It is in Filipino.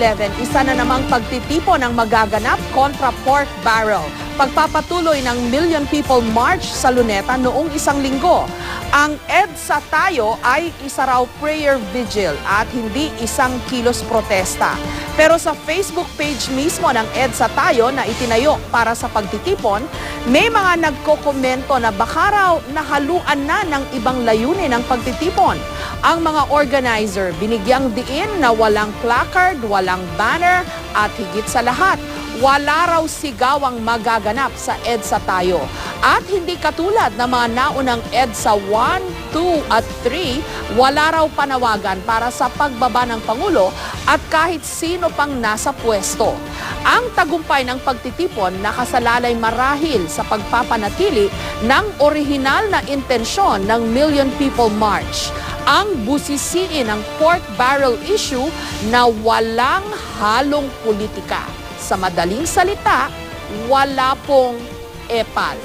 11, isa na namang pagtitipon ang magaganap kontra pork barrel. Pagpapatuloy ng Million People March sa Luneta noong isang linggo. Ang EDSA Tayo ay isa raw prayer vigil at hindi isang kilos protesta. Pero sa Facebook page mismo ng EDSA Tayo na itinayo para sa pagtitipon, may mga nagkokomento na baka raw nahaluan na ng ibang layunin ng pagtitipon. Ang mga organizer binigyang diin na walang placard, walang banner at higit sa lahat, wala raw sigawang magaganap sa EDSA Tayo. At hindi katulad ng mga naunang EDSA 1, 2 at 3, wala raw panawagan para sa pagbaba ng Pangulo at kahit sino pang nasa pwesto. Ang tagumpay ng pagtitipon nakasalalay marahil sa pagpapanatili ng orihinal na intensyon ng Million People March. Ang busisiin ng pork barrel issue na walang halong politika. Sa madaling salita, wala pong epal.